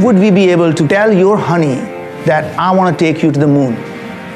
When would we be able to tell your honey that I want to take you to the moon?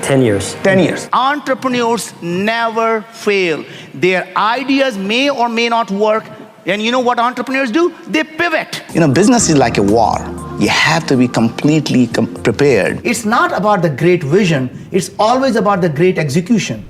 10 years. 10 years. Entrepreneurs never fail. Their ideas may or may not work. And you know what entrepreneurs do? They pivot. Business is like a war. You have to be completely prepared. It's not about the great vision. It's always about the great execution.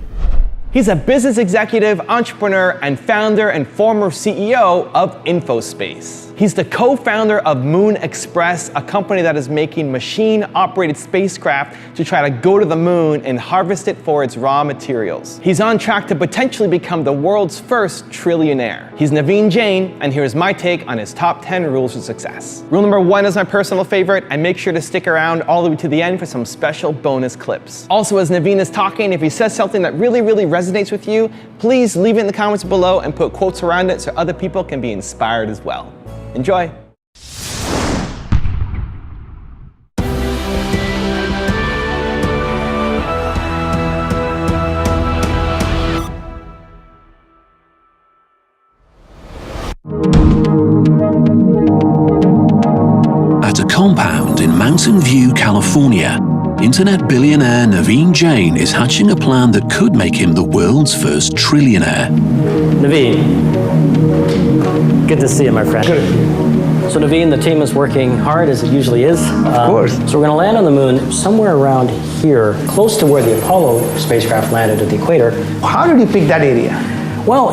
He's a business executive, entrepreneur, and founder and former CEO of InfoSpace. He's the co-founder of Moon Express, a company that is making machine-operated spacecraft to try to go to the moon and harvest it for its raw materials. He's on track to potentially become the world's first trillionaire. He's Naveen Jain, and here's my take on his top 10 rules of success. Rule number 1 is my personal favorite, and make sure to stick around all the way to the end for some special bonus clips. Also, as Naveen is talking, if he says something that really resonates with you, please leave it in the comments below and put quotes around it so other people can be inspired as well. Enjoy. At a compound in Mountain View, California, internet billionaire Naveen Jain is hatching a plan that could make him the world's first trillionaire. Naveen, good to see you, my friend. Good. So Naveen, the team is working hard, as it usually is. Of course. So we're going to land on the moon somewhere around here, close to where the Apollo spacecraft landed at the equator. How did you pick that area? Well,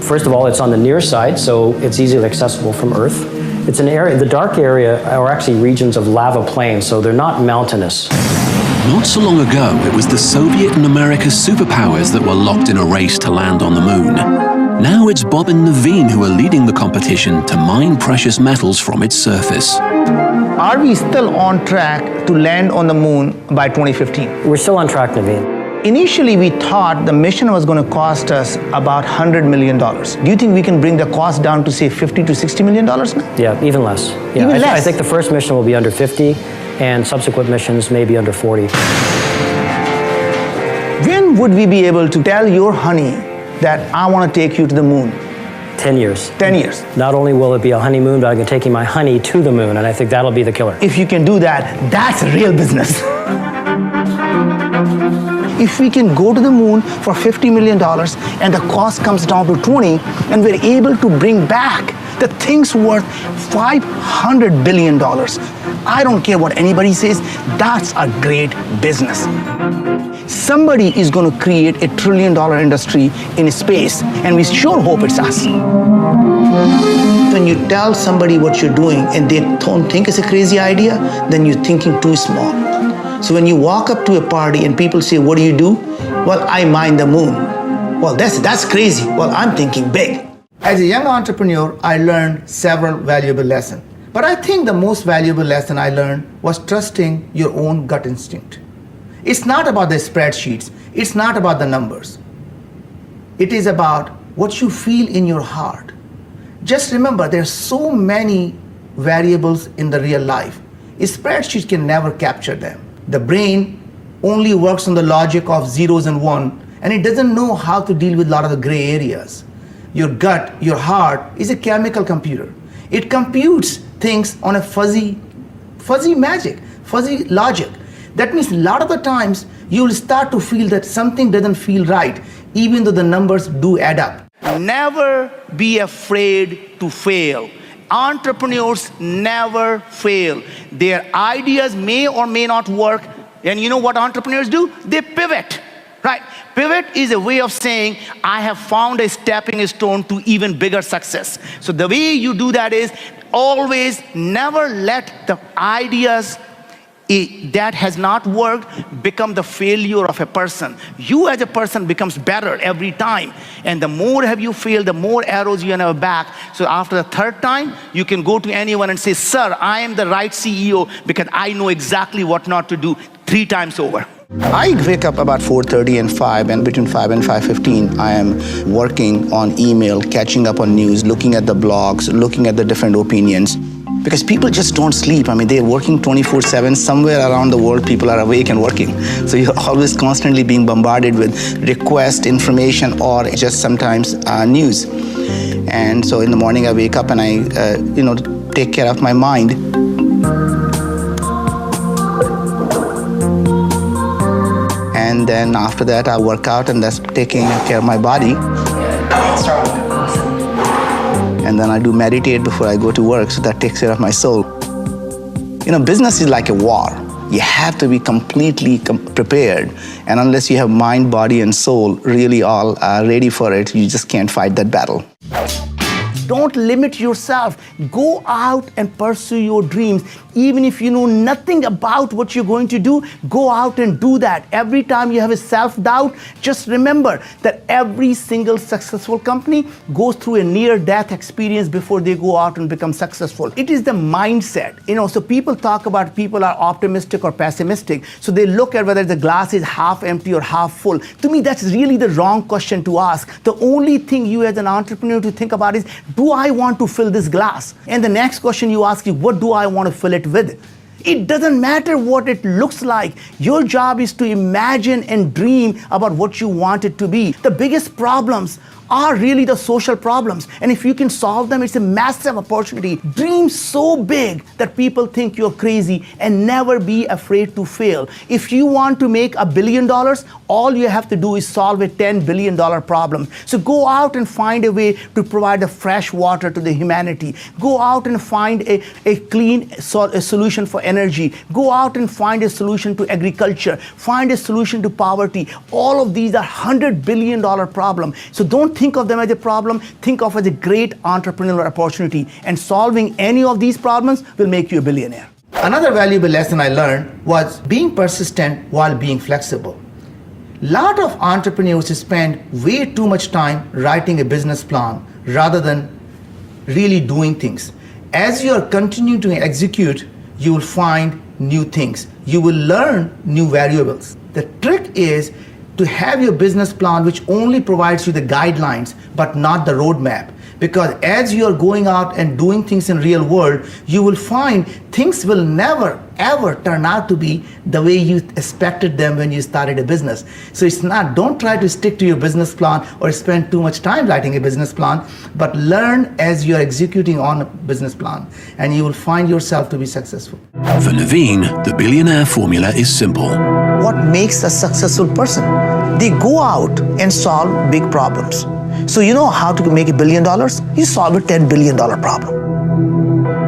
first of all, it's on the near side, so it's easily accessible from Earth. It's an area, the dark area are actually regions of lava plains, so they're not mountainous. Not so long ago, it was the Soviet and America's superpowers that were locked in a race to land on the moon. Now it's Bob and Naveen who are leading the competition to mine precious metals from its surface. Are we still on track to land on the moon by 2015? We're still on track, Naveen. Initially, we thought the mission was going to cost us about $100 million. Do you think we can bring the cost down to, say, $50 to $60 million now? Yeah, even less. Yeah, even less? I think the first mission will be under 50, and subsequent missions may be under 40. When would we be able to tell your honey that I want to take you to the moon? 10 years. 10 years. Not only will it be a honeymoon, but I'm taking my honey to the moon, and I think that'll be the killer. If you can do that, that's real business. If we can go to the moon for $50 million and the cost comes down to 20, and we're able to bring back the thing's worth $500 billion, I don't care what anybody says, that's a great business. Somebody is going to create $1 trillion industry in space, and we sure hope it's us. When you tell somebody what you're doing and they don't think it's a crazy idea, then you're thinking too small. So when you walk up to a party and people say, what do you do? Well, I mine the moon. Well, that's crazy. Well, I'm thinking big. As a young entrepreneur, I learned several valuable lessons. But I think the most valuable lesson I learned was trusting your own gut instinct. It's not about the spreadsheets. It's not about the numbers. It is about what you feel in your heart. Just remember, there's so many variables in the real life. A spreadsheet can never capture them. The brain only works on the logic of zeros and one, and it doesn't know how to deal with a lot of the gray areas. Your gut, your heart, is a chemical computer. It computes things on a fuzzy magic, fuzzy logic. That means a lot of the times you will start to feel that something doesn't feel right, even though the numbers do add up. Never be afraid to fail. Entrepreneurs never fail. Their ideas may or may not work. And you know what entrepreneurs do? They pivot, right? Pivot is a way of saying, I have found a stepping stone to even bigger success. So the way you do that is always never let the ideas that has not worked become the failure of a person. You as a person becomes better every time. And the more have you failed, the more arrows you have back. So after the third time, you can go to anyone and say, sir, I am the right CEO because I know exactly what not to do 3 times over. I wake up about 4:30 and 5, and between 5 and 5:15, I am working on email, catching up on news, looking at the blogs, looking at the different opinions. Because people just don't sleep. I mean, they're working 24/7. Somewhere around the world, people are awake and working. So you're always constantly being bombarded with request, information, or just sometimes news. And so in the morning, I wake up and I, take care of my mind. And then after that, I work out, and that's taking care of my body. And then I do meditate before I go to work, so that takes care of my soul. You know, business is like a war. You have to be completely prepared. And unless you have mind, body, and soul really all ready for it, you just can't fight that battle. Don't limit yourself. Go out and pursue your dreams. Even if you know nothing about what you're going to do, go out and do that. Every time you have a self-doubt, just remember that every single successful company goes through a near-death experience before they go out and become successful. It is the mindset. You know, so people talk about people are optimistic or pessimistic. So they look at whether the glass is half empty or half full. To me, that's really the wrong question to ask. The only thing you as an entrepreneur to think about is, do I want to fill this glass? And the next question you ask is, what do I want to fill it with? It doesn't matter what it looks like. Your job is to imagine and dream about what you want it to be. The biggest problems are really the social problems. And if you can solve them, it's a massive opportunity. Dream so big that people think you're crazy, and never be afraid to fail. If you want to make $1 billion, all you have to do is solve a $10 billion problem. So go out and find a way to provide the fresh water to the humanity. Go out and find a clean solution for energy. Go out and find a solution to agriculture. Find a solution to poverty. All of these are $100 billion problems. So don't think of them as a problem. Think of it as a great entrepreneurial opportunity. And solving any of these problems will make you a billionaire. Another valuable lesson I learned was being persistent while being flexible. A lot of entrepreneurs spend way too much time writing a business plan rather than really doing things. As you are continuing to execute, you will find new things. You will learn new variables. The trick is to have your business plan which only provides you the guidelines but not the roadmap. Because as you are going out and doing things in real world, you will find things will never ever turn out to be the way you expected them when you started a business. So it's not, don't try to stick to your business plan or spend too much time writing a business plan, but learn as you're executing on a business plan, and you will find yourself to be successful. For Naveen, the billionaire formula is simple. What makes a successful person? They go out and solve big problems. So you know how to make $1 billion? You solve a $10 billion problem.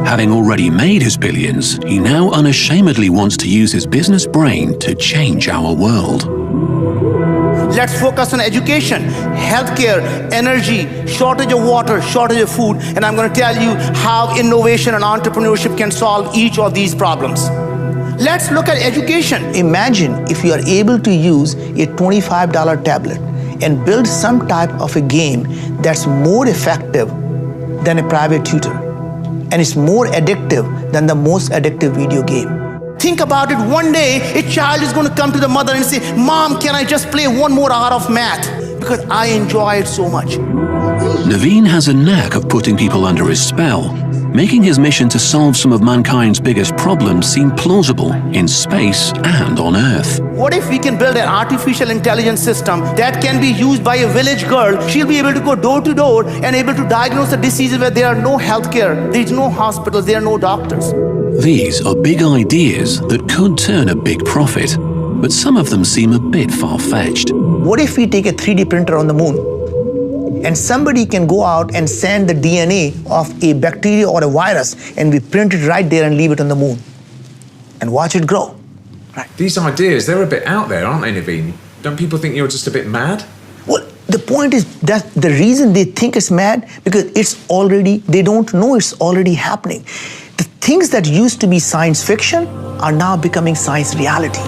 Having already made his billions, he now unashamedly wants to use his business brain to change our world. Let's focus on education, healthcare, energy, shortage of water, shortage of food, and I'm going to tell you how innovation and entrepreneurship can solve each of these problems. Let's look at education. Imagine if you are able to use a $25 tablet and build some type of a game that's more effective than a private tutor, and it's more addictive than the most addictive video game. Think about it. One day, a child is going to come to the mother and say, "Mom, can I just play one more hour of math? Because I enjoy it so much." Naveen has a knack of putting people under his spell, making his mission to solve some of mankind's biggest problems seem plausible in space and on Earth. What if we can build an artificial intelligence system that can be used by a village girl? She'll be able to go door to door and able to diagnose the diseases where there are no healthcare, there's no hospitals, there are no doctors. These are big ideas that could turn a big profit, but some of them seem a bit far-fetched. What if we take a 3D printer on the moon and somebody can go out and send the DNA of a bacteria or a virus, and we print it right there and leave it on the moon and watch it grow? Right. These ideas, they're a bit out there, aren't they, Naveen? Don't people think you're just a bit mad? Well, the point is that the reason they think it's mad, because it's already, they don't know it's already happening. The things that used to be science fiction are now becoming science reality.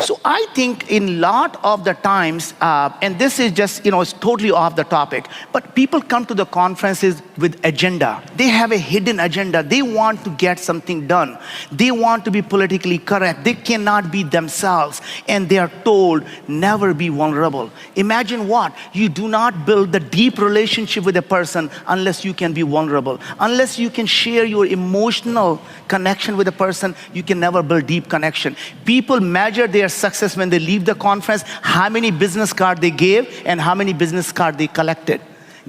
So I think in a lot of the times, and this is just, it's totally off the topic, but people come to the conferences with agenda. They have a hidden agenda. They want to get something done. They want to be politically correct. They cannot be themselves, and they are told, never be vulnerable. Imagine what? You do not build the deep relationship with a person unless you can be vulnerable. Unless you can share your emotional connection with a person, you can never build deep connection. People measure their success when they leave the conference, how many business cards they gave and how many business cards they collected.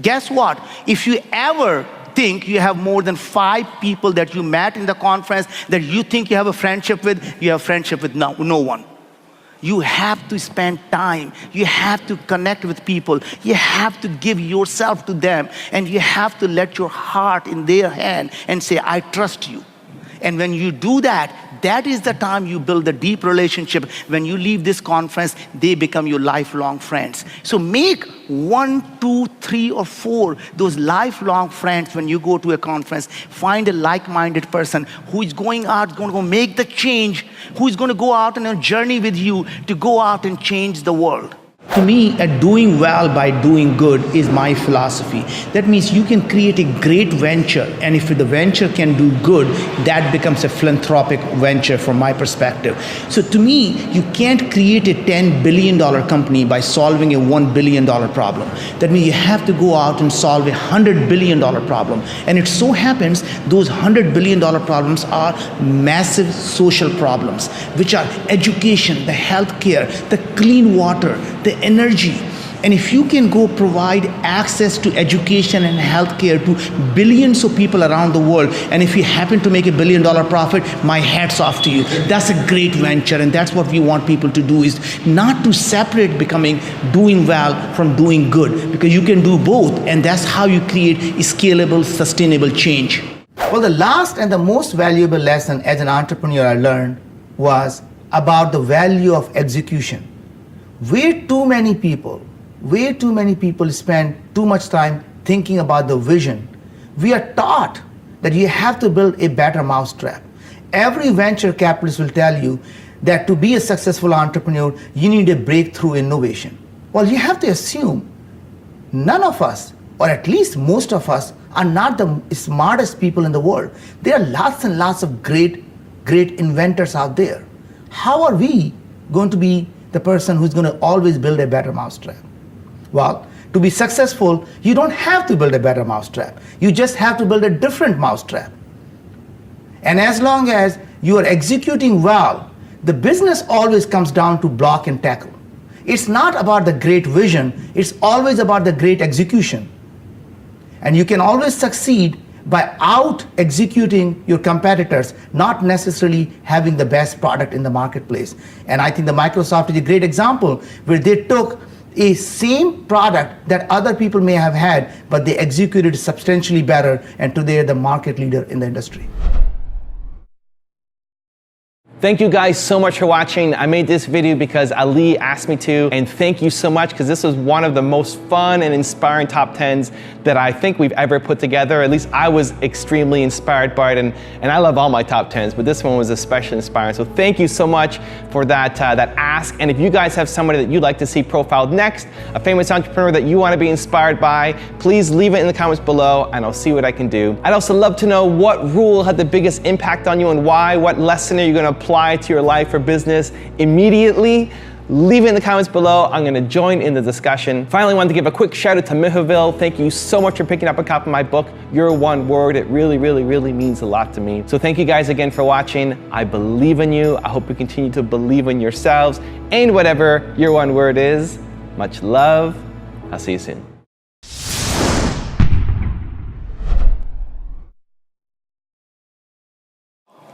Guess what? If you ever think you have more than 5 people that you met in the conference that you think you have a friendship with, you have friendship with no one. You have to spend time. You have to connect with people. You have to give yourself to them. And you have to let your heart in their hand and say, I trust you. And when you do that, that is the time you build a deep relationship. When you leave this conference, they become your lifelong friends. So make 1, 2, 3, or 4 those lifelong friends when you go to a conference. Find a like-minded person who is going out, going to go make the change, who is going to go out on a journey with you to go out and change the world. To me, doing well by doing good is my philosophy. That means you can create a great venture, and if the venture can do good, that becomes a philanthropic venture from my perspective. So to me, you can't create a $10 billion company by solving a $1 billion problem. That means you have to go out and solve a $100 billion problem. And it so happens those $100 billion problems are massive social problems, which are education, the healthcare, the clean water, the energy. And if you can go provide access to education and healthcare to billions of people around the world, and if you happen to make $1 billion profit, my hat's off to you. That's a great venture, and that's what we want people to do, is not to separate becoming doing well from doing good, because you can do both, and that's how you create scalable, sustainable change. Well, the last and the most valuable lesson as an entrepreneur I learned was about the value of execution. Way too many people spend too much time thinking about the vision. We are taught that you have to build a better mousetrap. Every venture capitalist will tell you that to be a successful entrepreneur, you need a breakthrough innovation. Well, you have to assume none of us, or at least most of us, are not the smartest people in the world. There are lots and lots of great inventors out there. How are we going to be the person who's going to always build a better mousetrap? Well, to be successful, you don't have to build a better mousetrap. You just have to build a different mousetrap. And as long as you are executing well, the business always comes down to block and tackle. It's not about the great vision, it's always about the great execution. And you can always succeed by out-executing your competitors, not necessarily having the best product in the marketplace. And I think the Microsoft is a great example where they took a same product that other people may have had, but they executed substantially better, and today they're the market leader in the industry. Thank you guys so much for watching. I made this video because Ali asked me to, and thank you so much, because this was one of the most fun and inspiring top 10s that I think we've ever put together. At least I was extremely inspired by it, and I love all my top 10s, but this one was especially inspiring. So thank you so much for that ask. And if you guys have somebody that you'd like to see profiled next, a famous entrepreneur that you want to be inspired by, please leave it in the comments below, and I'll see what I can do. I'd also love to know what rule had the biggest impact on you and why. What lesson are you going to apply to your life or business immediately? Leave it in the comments below. I'm going to join in the discussion. Finally, I wanted to give a quick shout out to Mihoville. Thank you so much for picking up a copy of my book, Your One Word. It really, really, really means a lot to me. So thank you guys again for watching. I believe in you. I hope you continue to believe in yourselves and whatever your one word is. Much love. I'll see you soon.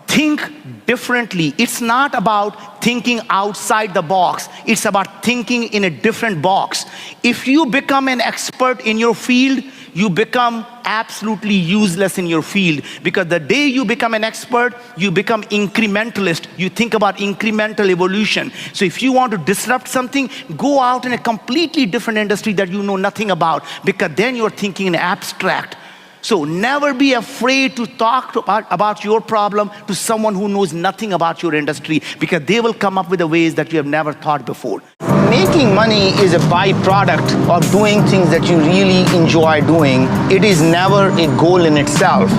Think differently. It's not about thinking outside the box. It's about thinking in a different box. If you become an expert in your field, you become absolutely useless in your field, because the day you become an expert, you become incrementalist. You think about incremental evolution. So if you want to disrupt something, go out in a completely different industry that you know nothing about, because then you're thinking in abstract. So never be afraid to talk about your problem to someone who knows nothing about your industry, because they will come up with the ways that you have never thought before. Making money is a byproduct of doing things that you really enjoy doing. It is never a goal in itself.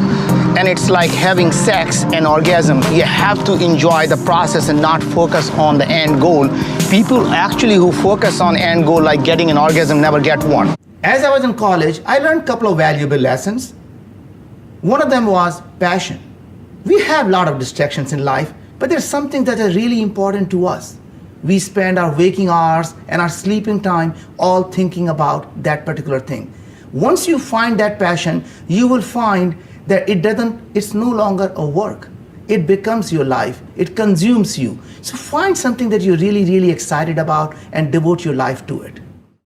And it's like having sex and orgasm. You have to enjoy the process and not focus on the end goal. People actually who focus on end goal, like getting an orgasm, never get one. As I was in college, I learned a couple of valuable lessons. One of them was passion. We have a lot of distractions in life, but there's something that is really important to us. We spend our waking hours and our sleeping time all thinking about that particular thing. Once you find that passion, you will find that it's no longer a work. It becomes your life. It consumes you. So find something that you're really, really excited about and devote your life to it.